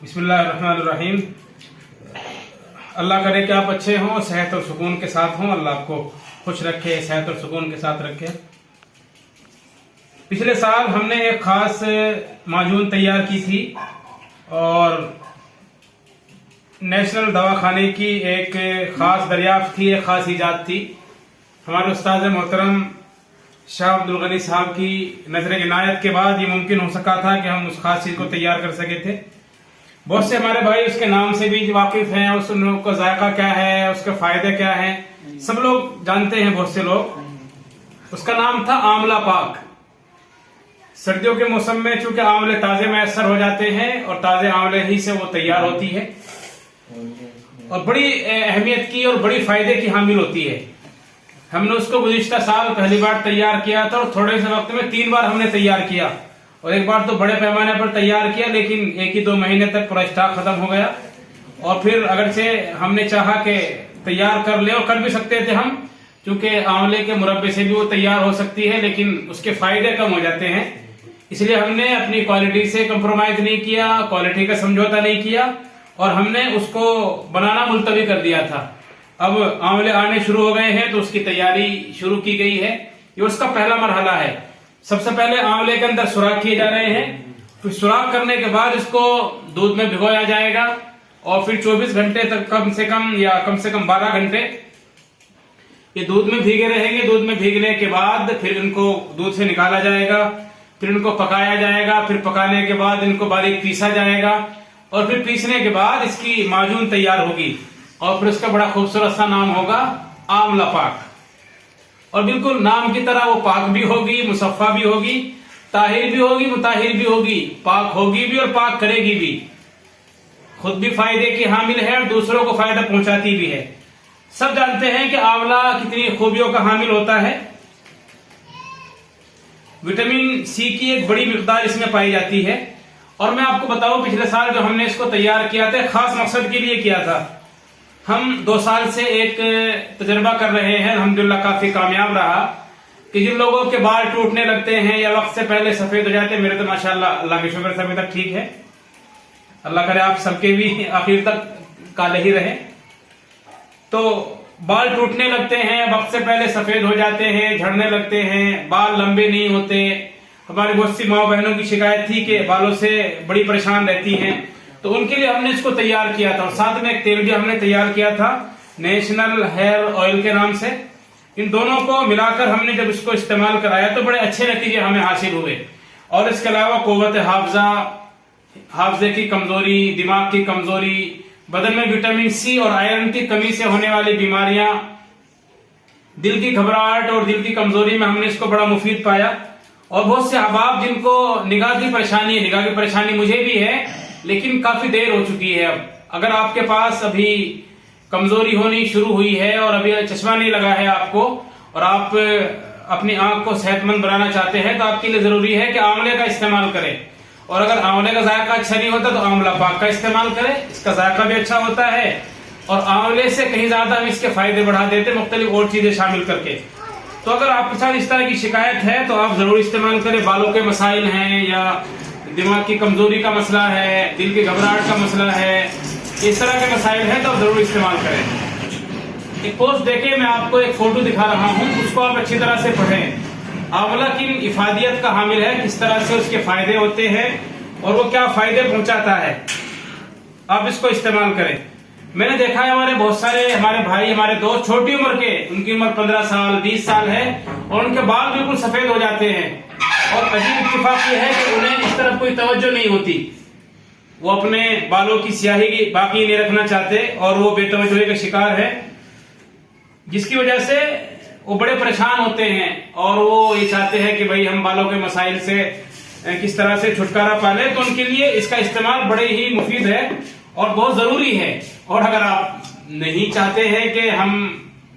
बिस्मिल्लाहिर्रहमानिर्रहीम। अल्लाह करे कि आप अच्छे हों, सेहत और सुकून के साथ हों। अल्लाह आपको खुश रखे, सेहत और सुकून के साथ रखे। पिछले साल हमने एक खास माजून तैयार की थी और नेशनल दवाखाने की एक खास दरियाफ्त थी, एक खास ईजाद थी। हमारे उस्ताद मोहतरम शाह अब्दुल गनी साहब की नजर इनायत के बाद ये मुमकिन हो सका था कि हम उस खास चीज को तैयार कर सके थे। बहुत से हमारे भाई उसके नाम से भी वाकिफ हैं, उसका जायका क्या है, उसके फायदे क्या हैं, सब लोग जानते हैं। बहुत से लोग, उसका नाम था आंवला पाक। सर्दियों के मौसम में चूंकि आंवले ताजे मैसर हो जाते हैं और ताजे आंवले ही से वो तैयार होती है और बड़ी अहमियत की और बड़ी फायदे की हामिल होती है। हमने उसको गुज़िश्ता साल पहली बार तैयार किया था और थोड़े से वक्त में 3 बार हमने तैयार किया और एक बार तो बड़े पैमाने पर तैयार किया, लेकिन 1 ही 2 महीने तक पूरा स्टॉक खत्म हो गया। और फिर अगरचे हमने चाहा कि तैयार कर ले, और कर भी सकते थे हम, क्योंकि आंवले के मुरब्बे से भी वो तैयार हो सकती है, लेकिन उसके फायदे कम हो जाते हैं। इसलिए हमने अपनी क्वालिटी से कंप्रोमाइज नहीं किया, क्वालिटी का समझौता नहीं किया और हमने उसको बनाना मुलतवी कर दिया था। अब आंवले आने शुरू हो गए हैं तो उसकी तैयारी शुरू की गई है। ये उसका पहला मरहला है। सबसे पहले आंवले के अंदर सुराख किए जा रहे हैं, फिर सुराख करने के बाद इसको दूध में भिगोया जाएगा और फिर 24 घंटे तक कम से कम 12 घंटे ये दूध में भीगे रहेंगे। दूध में भीगने के बाद फिर इनको दूध से निकाला जाएगा, फिर इनको पकाया जाएगा, फिर पकाने के बाद इनको बारीक पीसा जाएगा और फिर पीसने के बाद इसकी माजून तैयार होगी और फिर उसका बड़ा खूबसूरत सा नाम होगा आंवला पाक। और बिल्कुल नाम की तरह वो पाक भी होगी, मुसफ़ा भी होगी, ताहिर भी होगी, मुताहिर भी होगी, पाक होगी भी और पाक करेगी भी। खुद भी फायदे की हामिल है और दूसरों को फायदा पहुंचाती भी है। सब जानते हैं कि आंवला कितनी खूबियों का हामिल होता है। विटामिन सी की एक बड़ी मिकदार इसमें पाई जाती है। और मैं आपको बताऊं, पिछले साल जो हमने इसको तैयार किया था, खास मकसद के लिए किया था। हम 2 साल से एक तजर्बा कर रहे हैं, अल्हम्दुलिल्लाह काफी कामयाब रहा, कि जिन लोगों के बाल टूटने लगते हैं या वक्त से पहले सफेद हो जाते हैं, मेरे तो माशाल्लाह अल्लाह के शुक्र से अभी तक ठीक है, अल्लाह करे आप सबके भी आखिर तक काले ही रहे। तो बाल टूटने लगते हैं, वक्त से पहले सफेद हो जाते हैं, झड़ने लगते हैं, बाल लंबे नहीं होते। हमारी बहुत सी माँ बहनों की शिकायत थी कि बालों से बड़ी परेशान रहती हैं, तो उनके लिए हमने इसको तैयार किया था। और साथ में एक तेल भी हमने तैयार किया था नेशनल हेयर ऑयल के नाम से। इन दोनों को मिलाकर हमने जब इसको इस्तेमाल कराया तो बड़े अच्छे नतीजे हमें हासिल हुए। और इसके अलावा कुव्वत हाफजे की कमजोरी, दिमाग की कमजोरी, बदन में विटामिन सी और आयरन की कमी से होने वाली बीमारियां, दिल की घबराहट और दिल की कमजोरी में हमने इसको बड़ा मुफीद पाया। और बहुत से अहबाब जिनको निगाह की परेशानी है, निगाह की परेशानी मुझे भी है, लेकिन काफी देर हो चुकी है। अब अगर आपके पास अभी कमजोरी होनी शुरू हुई है और अभी चश्मा नहीं लगा है आपको, और आप अपनी आंख को सेहतमंद बनाना चाहते हैं, तो आपके लिए जरूरी है कि आंवले का इस्तेमाल करें। और अगर आंवले का जायका अच्छा नहीं होता तो आंवला पाक का इस्तेमाल करें, इसका जायका भी अच्छा होता है और आंवले से कहीं ज्यादा हम इसके फायदे बढ़ा देते, मुख्तलिफ और चीजें शामिल करके। तो अगर आपके साथ इस तरह की शिकायत है तो आप जरूर इस्तेमाल करें। बालों के मसाइल हैं या दिमाग की कमजोरी का मसला है, दिल की घबराहट का मसला है, इस तरह के मसाइल है तो आप जरूर इस्तेमाल करें। एक पोस्ट देखे, मैं आपको एक फोटो दिखा रहा हूं, उसको आप अच्छी तरह से पढ़ें। आंवला किन इफादियत का हामिल है, किस तरह से उसके फायदे होते हैं और वो क्या फायदे पहुंचाता है, आप इसको इस्तेमाल करें। मैंने देखा है हमारे बहुत सारे हमारे भाई, हमारे दोस्त छोटी उम्र के, उनकी उम्र 15 साल 20 साल है और उनके बाल बिल्कुल सफेद हो जाते हैं। और अजीब इत्तेफाक ये है कि उन्हें इस तरफ कोई तवज्जो नहीं होती, वो अपने बालों की स्याही की बाकी नहीं रखना चाहते और वो बेतवज्जोही का शिकार है, जिसकी वजह से वो बड़े परेशान होते हैं और वो ये चाहते हैं कि भाई हम बालों के मसाइल से किस तरह से छुटकारा पाले। तो उनके लिए इसका इस्तेमाल बड़े ही मुफीद है और बहुत जरूरी है। और अगर आप नहीं चाहते हैं कि हम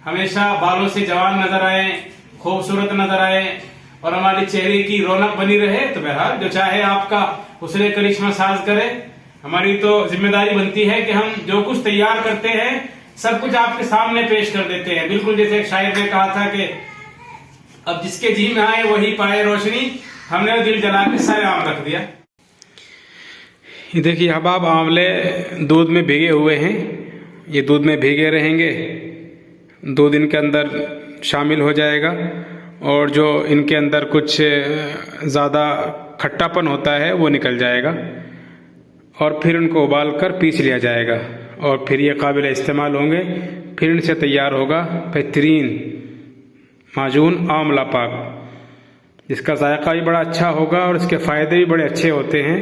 हमेशा बालों से जवान नजर आए, खूबसूरत नजर आए और हमारे चेहरे की रौनक बनी रहे, तो बहरहाल जो चाहे आपका हुस्न करिश्मा साज करे। हमारी तो जिम्मेदारी बनती है कि हम जो कुछ तैयार करते हैं सब कुछ आपके सामने पेश कर देते हैं। बिल्कुल जैसे एक शायर ने कहा था कि अब जिसके जी में आए वही पाए रोशनी, हमने दिल जला के सरेआम रख दिया। ये देखिए अहबाब, आंवले दूध में भीगे हुए हैं। ये दूध में भीगे रहेंगे, 2 दिन के अंदर शामिल हो जाएगा। और जो इनके अंदर कुछ ज़्यादा खट्टापन होता है वो निकल जाएगा और फिर उनको उबाल कर पीस लिया जाएगा और फिर ये काबिल इस्तेमाल होंगे। फिर इनसे तैयार होगा बेहतरीन माजून आंवला पाक, जिसका जायका भी बड़ा अच्छा होगा और इसके फ़ायदे भी बड़े अच्छे होते हैं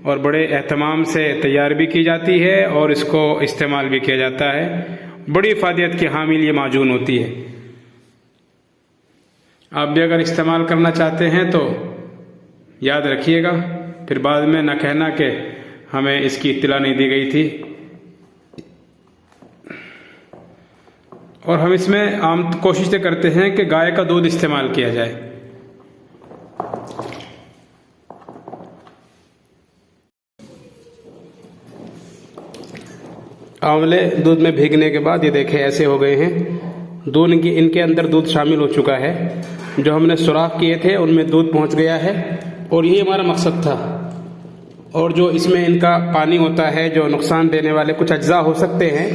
और बड़े एहतमाम से तैयार भी की जाती है और इसको इस्तेमाल भी किया जाता है। बड़ी इफ़ादियत की हामिल ये माजून होती है। आप भी अगर इस्तेमाल करना चाहते हैं तो याद रखिएगा, फिर बाद में न कहना कि हमें इसकी इत्तला नहीं दी गई थी। और हम इसमें आम कोशिश करते हैं कि गाय का दूध इस्तेमाल किया जाए। आंवले दूध में भीगने के बाद ये देखें ऐसे हो गए हैं। दूध इनके अंदर दूध शामिल हो चुका है। जो हमने सुराख किए थे उनमें दूध पहुंच गया है और ये हमारा मकसद था। और जो इसमें इनका पानी होता है, जो नुकसान देने वाले कुछ अज्जा हो सकते हैं,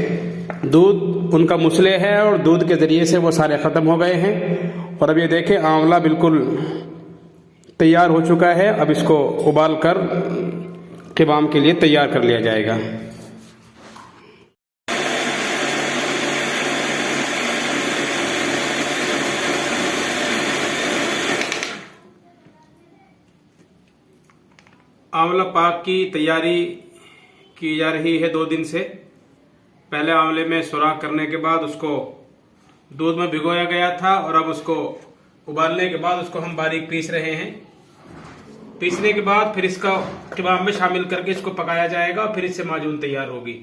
दूध उनका मुसले है और दूध के ज़रिए से वो सारे ख़त्म हो गए हैं। और अब ये देखें आंवला बिल्कुल तैयार हो चुका है। अब इसको उबाल कर क़िवाम के लिए तैयार कर लिया जाएगा। आंवला पाक की तैयारी की जा रही है 2 दिन से। पहले आंवले में सुराख करने के बाद उसको दूध में भिगोया गया था और अब उसको उबालने के बाद उसको हम बारीक पीस रहे हैं। पीसने के बाद फिर इसका क़िवाम में शामिल करके इसको पकाया जाएगा और फिर इससे माजून तैयार होगी।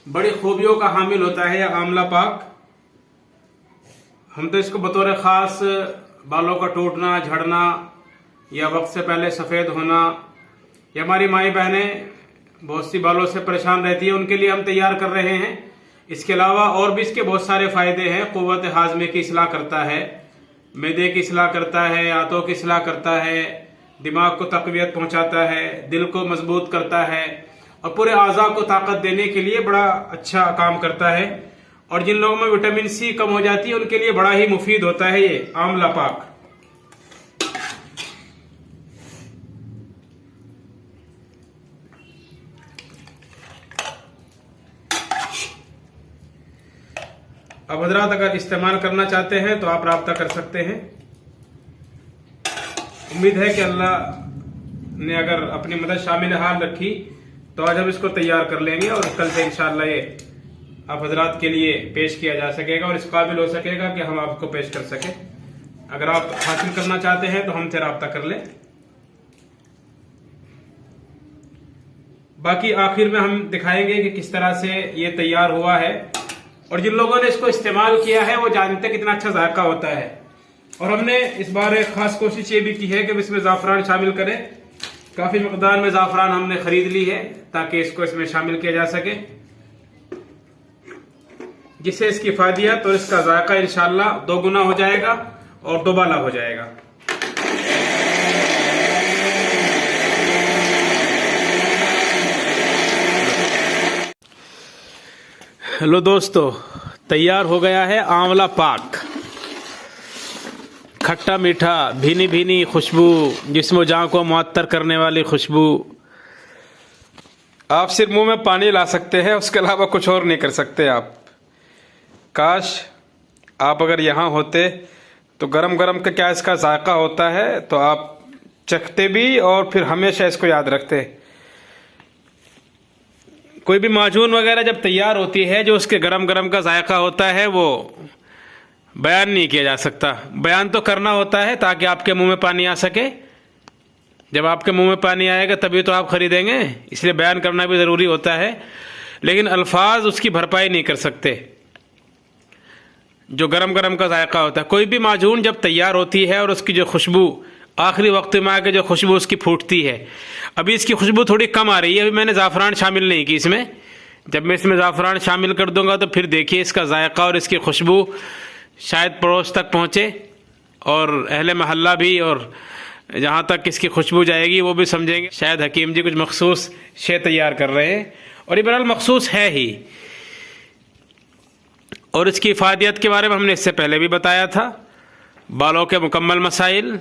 बड़ी खूबियों का हामिल होता है यह आंवला पाक। हम तो इसको बतौर ख़ास बालों का टूटना, झड़ना या वक्त से पहले सफ़ेद होना, या हमारी माई बहनें बहुत सी बालों से परेशान रहती है, उनके लिए हम तैयार कर रहे हैं। इसके अलावा और भी इसके बहुत सारे फ़ायदे हैं। क़ुव्वत हाज़मे की इस्लाह करता है, मैदे की इस्लाह करता है, आंतों की इस्लाह करता है, दिमाग को तक़वियत पहुँचाता है, दिल को मजबूत करता है और पूरे आज़ा को ताकत देने के लिए बड़ा अच्छा काम करता है। और जिन लोगों में विटामिन सी कम हो जाती है उनके लिए बड़ा ही मुफीद होता है ये आंवला पाक। अब हजरात अगर इस्तेमाल करना चाहते हैं तो आप राब्ता कर सकते हैं। उम्मीद है कि अल्लाह ने अगर अपनी मदद शामिल हाल रखी तो आज हम इसको तैयार कर लेंगे और कल से इंशाअल्लाह ये आप हजरात के लिए पेश किया जा सकेगा और इस काबिल हो सकेगा कि हम आपको पेश कर सके। अगर आप हासिल करना चाहते हैं तो हमसे राब्ता कर लें। बाकी आखिर में हम दिखाएंगे कि किस तरह से ये तैयार हुआ है और जिन लोगों ने इसको इस्तेमाल किया है वो जानते हैं कितना अच्छा जायका होता है। और हमने इस बार एक खास कोशिश ये भी की है कि इसमें ज़ाफ़रान शामिल करें। काफ़ी मकदार में ज़ाफ़रान हमने ख़रीद ली है ताकि इसको इसमें शामिल किया जा सके, जिससे इसकी फ़ायदियत और इसका जायका इंशाअल्लाह 2 गुना हो जाएगा और दोबाला हो जाएगा। हेलो दोस्तों, तैयार हो गया है आंवला पाक। खट्टा मीठा, भीनी भीनी खुशबू, जिस्म जान को मुअत्तर करने वाली खुशबू। आप सिर्फ मुंह में पानी ला सकते हैं, उसके अलावा कुछ और नहीं कर सकते आप। काश आप अगर यहाँ होते तो गरम गरम का क्या इसका जायका होता है तो आप चखते भी और फिर हमेशा इसको याद रखते। कोई भी माजून वगैरह जब तैयार होती है, जो उसके गरम गरम का जायका होता है वो बयान नहीं किया जा सकता। बयान तो करना होता है ताकि आपके मुंह में पानी आ सके। जब आपके मुंह में पानी आएगा तभी तो आप खरीदेंगे, इसलिए बयान करना भी ज़रूरी होता है, लेकिन अल्फाज उसकी भरपाई नहीं कर सकते जो गरम गरम का जायका होता है। कोई भी माजून जब तैयार होती है और उसकी जो खुशबू आखिरी वक्त में आके जो खुशबू उसकी फूटती है, अभी इसकी खुशबू थोड़ी कम आ रही है, अभी मैंने ज़ाफ़रान शामिल नहीं की इसमें। जब मैं इसमें ज़ाफ़रान शामिल कर दूंगा तो फिर देखिए इसका जायका और इसकी खुशबू शायद पड़ोस तक पहुँचे। और अहले महल्ला भी, और जहाँ तक इसकी खुशबू जाएगी वो भी समझेंगे शायद हकीम जी कुछ मखसूस शे तैयार कर रहे हैं, और ये बहरहाल मखसूस है ही। और इसकी इफादियत के बारे में हमने इससे पहले भी बताया था। बालों के मुकम्मल मसाइल,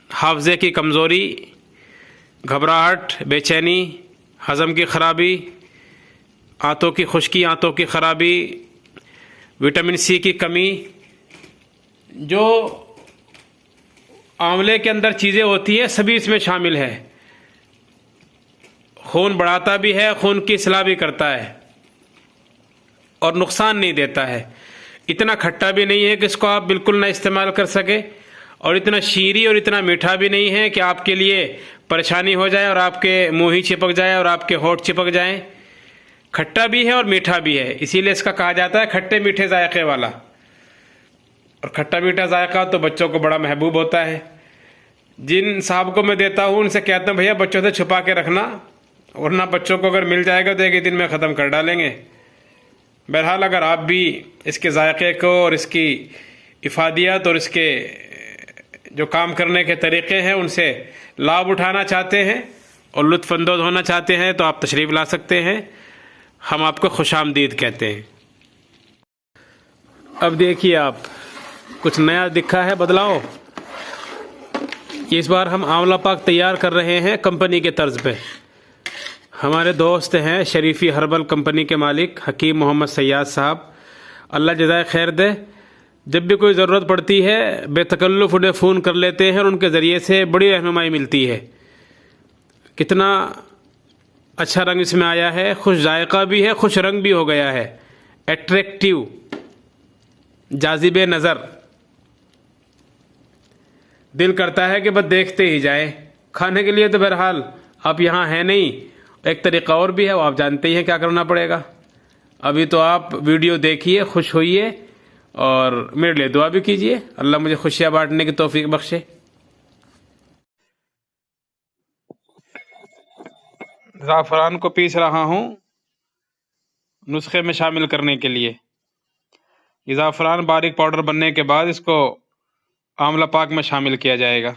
हाफजे की कमज़ोरी, घबराहट, बेचैनी, हज़म की ख़राबी, आंतों की खुश्की, आंतों की ख़राबी, विटामिन सी की कमी, जो आंवले के अंदर चीज़ें होती है सभी इसमें शामिल है। खून बढ़ाता भी है, खून की इस्लाह भी करता है और नुकसान नहीं देता है। इतना खट्टा भी नहीं है कि इसको आप बिल्कुल ना इस्तेमाल कर सके, और इतना शीरी और इतना मीठा भी नहीं है कि आपके लिए परेशानी हो जाए और आपके मुंह ही चिपक जाए और आपके होंठ चिपक जाएं। खट्टा भी है और मीठा भी है, इसीलिए इसका कहा जाता है खट्टे मीठे जायके वाला। और खट्टा मीठा जायका तो बच्चों को बड़ा महबूब होता है। जिन साहब को मैं देता हूँ उनसे कहता हूँ भैया बच्चों से छुपा के रखना, वरना बच्चों को अगर मिल जाएगा तो एक ही दिन में ख़त्म कर डालेंगे। बहरहाल अगर आप भी इसके जायके को और इसकी इफादियत और इसके जो काम करने के तरीक़े हैं उनसे लाभ उठाना चाहते हैं और लुत्फ़अंदोज़ होना चाहते हैं तो आप तशरीफ़ ला सकते हैं। हम आपको खुशामदीद कहते हैं। अब देखिए आप, कुछ नया दिखा है बदलाव। इस बार हम आंवला पाक तैयार कर रहे हैं कंपनी के तर्ज पे। हमारे दोस्त हैं शरीफ़ी हर्बल कंपनी के मालिक हकीम मोहम्मद सैयाद साहब, अल्लाह जज़ाए खैर दे। जब भी कोई ज़रूरत पड़ती है बेतकल्लुफ़ उन्हें फ़ोन कर लेते हैं और उनके ज़रिए से बड़ी रहनुमाई मिलती है। कितना अच्छा रंग इसमें आया है, खुश जायका भी है, खुश रंग भी हो गया है, एट्रैक्टिव, जाज़िबे नज़र, दिल करता है कि बस देखते ही जाए। खाने के लिए तो बहरहाल आप यहाँ हैं नहीं, एक तरीक़ा और भी है, वो आप जानते ही हैं क्या करना पड़ेगा। अभी तो आप वीडियो देखिए, खुश होइए और मेरे लिए दुआ भी कीजिए, अल्लाह मुझे खुशियाँ बांटने की तौफीक बख्शे। ज़ाफ़रान को पीस रहा हूँ नुस्खे में शामिल करने के लिए। ये ज़ाफ़रान बारीक पाउडर बनने के बाद इसको आंवला पाक में शामिल किया जाएगा।